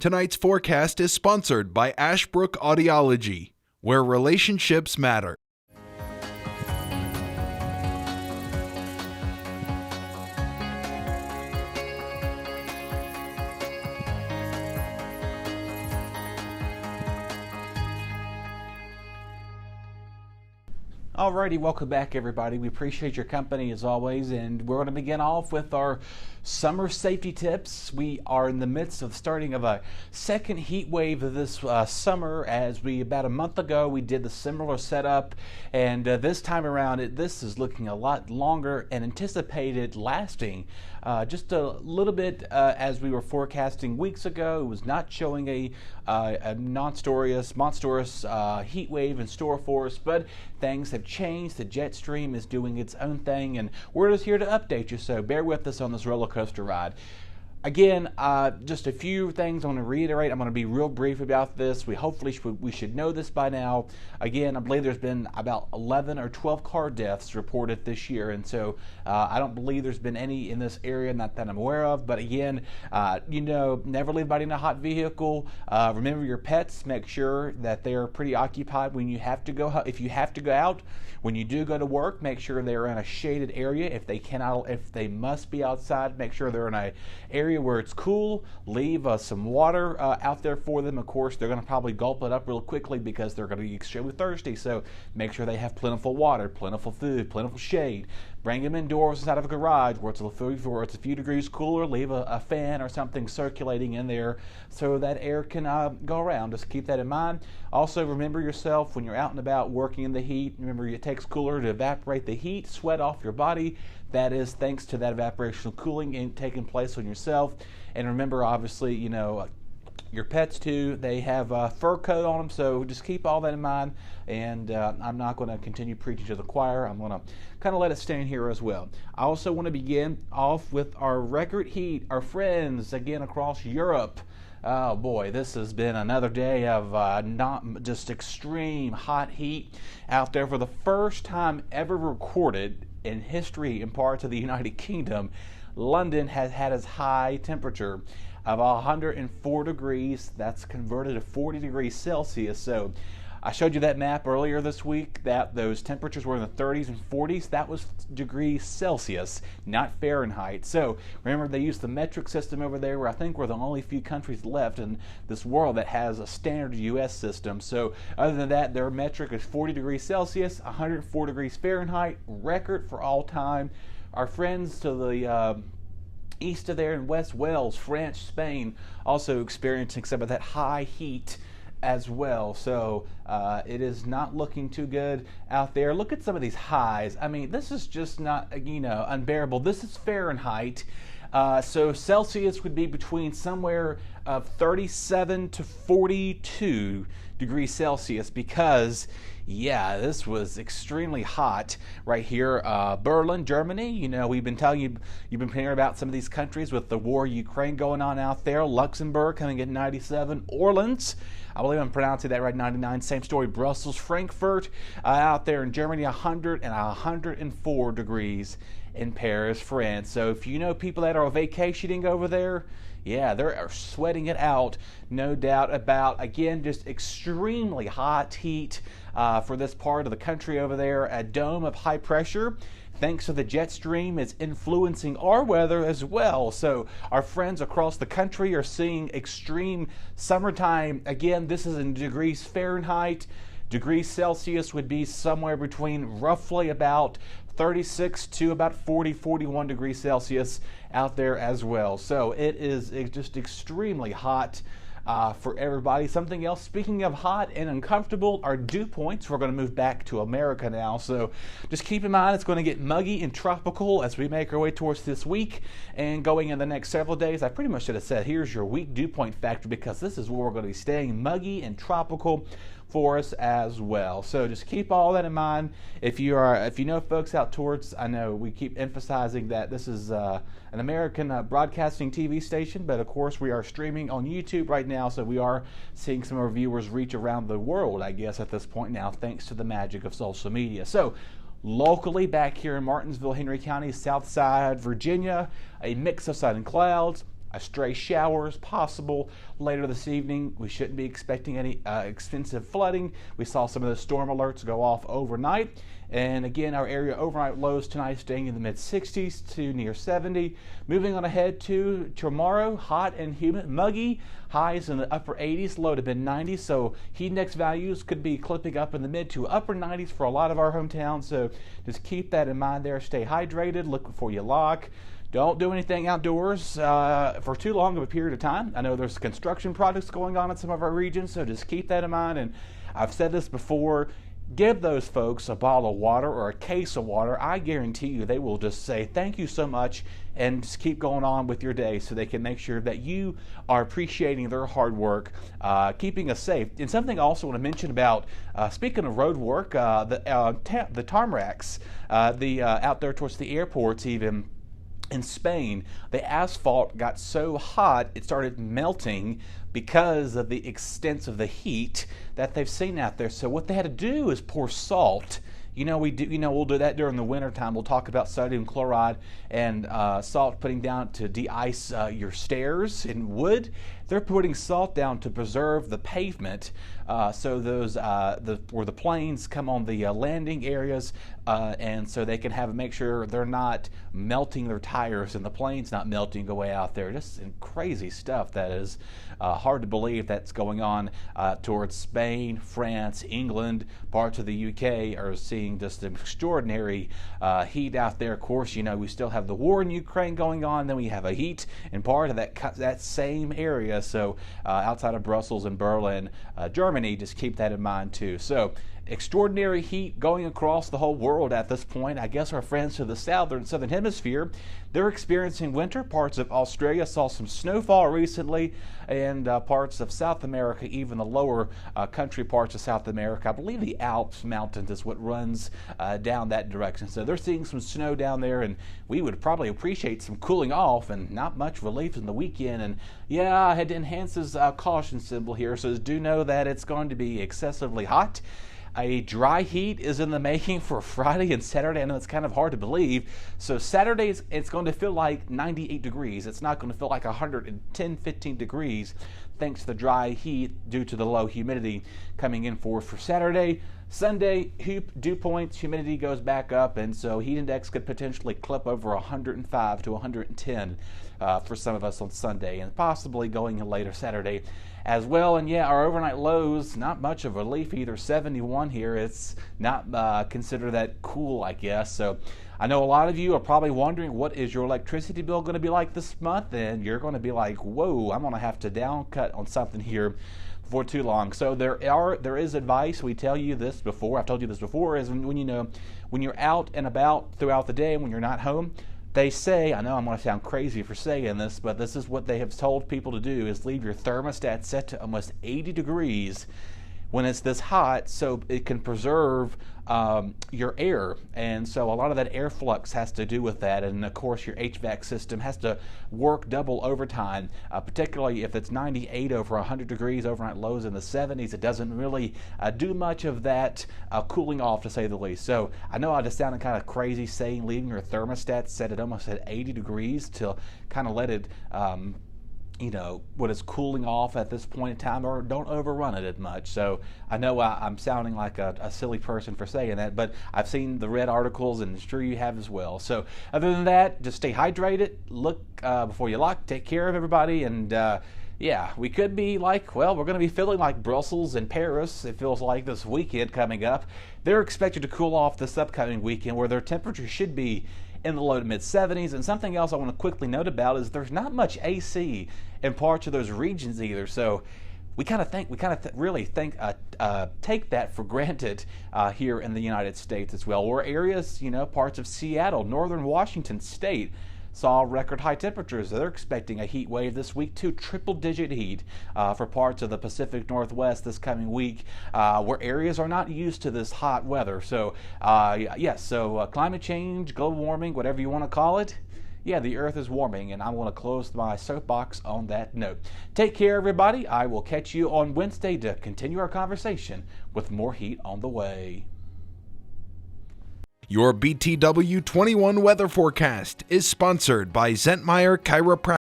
Tonight's forecast is sponsored by Ashbrook Audiology, where relationships matter. Alrighty, welcome back everybody. We appreciate your company as always, and we're going to begin off with our summer safety tips. We are in the midst of starting of a second heat wave of this summer, as about a month ago we did the similar setup, and this time around this is looking a lot longer and anticipated lasting. Just a little bit as we were forecasting weeks ago, it was not showing a monstrous heat wave in store for us, but things have changed. The jet stream is doing its own thing, and we're just here to update you, so bear with us on this roller coaster ride. Again, just a few things I want to reiterate. I'm going to be real brief about this. We should know this by now. Again, I believe there's been about 11 or 12 car deaths reported this year, and so I don't believe there's been any in this area, not that I'm aware of. But again, never leave anybody in a hot vehicle. Remember your pets. Make sure that they are pretty occupied when you have to go. If you have to go out, when you do go to work, make sure they're in a shaded area. If they must be outside, make sure they're in an area where it's cool. Leave some water out there for them. Of course, they're going to probably gulp it up real quickly because they're going to be extremely thirsty, so make sure they have plentiful water, plentiful food, plentiful shade. Bring them indoors inside of a garage where it's a few degrees cooler. Leave a fan or something circulating in there so that air can go around. Just keep that in mind. Also, remember yourself when you're out and about working in the heat. Remember, it takes cooler to evaporate the heat, sweat off your body. That is thanks to that evaporational cooling taking place on yourself. And remember, obviously, your pets too, they have a fur coat on them, so just keep all that in mind. And I'm not going to continue preaching to the choir. I'm going to kind of let it stand here as well. I also want to begin off with our record heat, our friends again across Europe. Oh boy, this has been another day of not just extreme hot heat out there. For the first time ever recorded in history in parts of the United Kingdom, London has had its high temperature of 104 degrees. That's converted to 40 degrees Celsius. So I showed you that map earlier this week that those temperatures were in the 30s and 40s. That was degrees Celsius, not Fahrenheit. So remember, they use the metric system over there, where I think we're the only few countries left in this world that has a standard US system. So other than that, their metric is 40 degrees Celsius, 104 degrees Fahrenheit, record for all time. Our friends to the east of there in West Wales, France, Spain, also experiencing some of that high heat as well. So it is not looking too good out there. Look at some of these highs. I mean, this is just not, unbearable. This is Fahrenheit. So Celsius would be between somewhere of 37 to 42 degrees Celsius, because this was extremely hot right here. Berlin, Germany, we've been telling you, you've been hearing about some of these countries with the war in Ukraine going on out there. Luxembourg coming at 97. Orleans, I believe I'm pronouncing that right, 99. Same story. Brussels, Frankfurt, out there in Germany, 100 and 104 degrees in Paris, France. So if you know people that are vacationing over there, they're sweating it out, no doubt about. Again, just extremely hot heat for this part of the country over there. A dome of high pressure, thanks to the jet stream, is influencing our weather as well. So our friends across the country are seeing extreme summertime. Again, this is in degrees Fahrenheit. Degrees Celsius would be somewhere between roughly about 36 to about 41 degrees Celsius out there as well. So it is just extremely hot for everybody. Something else, speaking of hot and uncomfortable, are dew points. We're going to move back to America now, so just keep in mind it's going to get muggy and tropical as we make our way towards this week and going in the next several days. I pretty much should have said, here's your week dew point factor, because this is where we're going to be staying, muggy and tropical for us as well. So just keep all that in mind. If you know folks out towards, I know we keep emphasizing that this is an American broadcasting TV station, but of course we are streaming on YouTube right now, so we are seeing some of our viewers reach around the world, I guess, at this point now, thanks to the magic of social media. So locally, back here in Martinsville, Henry County, Southside Virginia, a mix of sun and clouds. A stray shower is possible later this evening. We shouldn't be expecting any extensive flooding. We saw some of the storm alerts go off overnight. And again, our area overnight lows tonight staying in the mid-60s to near 70. Moving on ahead to tomorrow, hot and humid, muggy, highs in the upper 80s, low to mid-90s. So heat index values could be clipping up in the mid to upper 90s for a lot of our hometowns. So just keep that in mind there. Stay hydrated, look before you lock. Don't do anything outdoors for too long of a period of time. I know there's construction projects going on in some of our regions, so just keep that in mind. And I've said this before, give those folks a bottle of water or a case of water. I guarantee you they will just say thank you so much and just keep going on with your day so they can make sure that you are appreciating their hard work, keeping us safe. And something I also want to mention about, speaking of road work, the tarmacs, out there towards the airports even, in Spain, the asphalt got so hot it started melting because of the extent of the heat that they've seen out there. So what they had to do is pour salt. We'll do that during the winter time. We'll talk about sodium chloride and salt putting down to de-ice your stairs in wood. They're putting salt down to preserve the pavement, so those where the planes come on the landing areas, and so they can make sure they're not melting their tires and the plane's not melting away out there. Just crazy stuff that is hard to believe that's going on towards Spain, France, England, parts of the UK are seeing just an extraordinary heat out there. Of course, we still have the war in Ukraine going on. Then we have a heat in part of that same area. So outside of Brussels and Berlin, Germany, just keep that in mind too. So extraordinary heat going across the whole world at this point. I guess our friends to the southern hemisphere, they're experiencing winter. Parts of Australia saw some snowfall recently, and parts of South America, even the lower country parts of South America. I believe the Alps mountains is what runs down that direction. So they're seeing some snow down there, and we would probably appreciate some cooling off and not much relief in the weekend. And yeah, I had to enhance his caution symbol here, so do know that it's going to be excessively hot. A dry heat is in the making for Friday and Saturday. I know it's kind of hard to believe. So Saturday, it's going to feel like 98 degrees. It's not going to feel like 110, 15 degrees thanks to the dry heat due to the low humidity coming in for Saturday. Sunday, dew points, humidity goes back up, and so heat index could potentially clip over 105 to 110 for some of us on Sunday, and possibly going in later Saturday as well. And yeah, our overnight lows, not much of relief either. 71 here. It's not considered that cool, I guess. So I know a lot of you are probably wondering, what is your electricity bill going to be like this month? And you're going to be like, whoa, I'm going to have to downcut on something here for too long. So there is advice. We tell you this before. I've told you this before, is when you're out and about throughout the day, when you're not home, they say, I know I'm going to sound crazy for saying this, but this is what they have told people to do, is leave your thermostat set to almost 80 degrees when it's this hot, so it can preserve your air. And so a lot of that air flux has to do with that. And of course, your HVAC system has to work double overtime, particularly if it's 98 over 100 degrees, overnight lows in the 70s. It doesn't really do much of that cooling off, to say the least. So I know I just sounded kind of crazy saying leaving your thermostat set at almost at 80 degrees to kind of let it what is cooling off at this point in time, or don't overrun it as much. So I know I'm sounding like a silly person for saying that, but I've seen the red articles, and I'm sure you have as well. So other than that, just stay hydrated, look before you lock, take care of everybody, and yeah, we could be like, we're going to be feeling like Brussels and Paris, it feels like, this weekend coming up. They're expected to cool off this upcoming weekend, where their temperature should be in the low to mid 70s. And something else I want to quickly note about is there's not much AC in parts of those regions either. So we take that for granted here in the United States as well. Or areas, parts of Seattle, northern Washington State, saw record high temperatures. They're expecting a heat wave this week too, triple-digit heat for parts of the Pacific Northwest this coming week, where areas are not used to this hot weather. So climate change, global warming, whatever you want to call it, yeah, the earth is warming, and I want to close my soapbox on that note. Take care, everybody. I will catch you on Wednesday to continue our conversation with more heat on the way. Your BTW21 weather forecast is sponsored by Zentmeyer Chiropractic.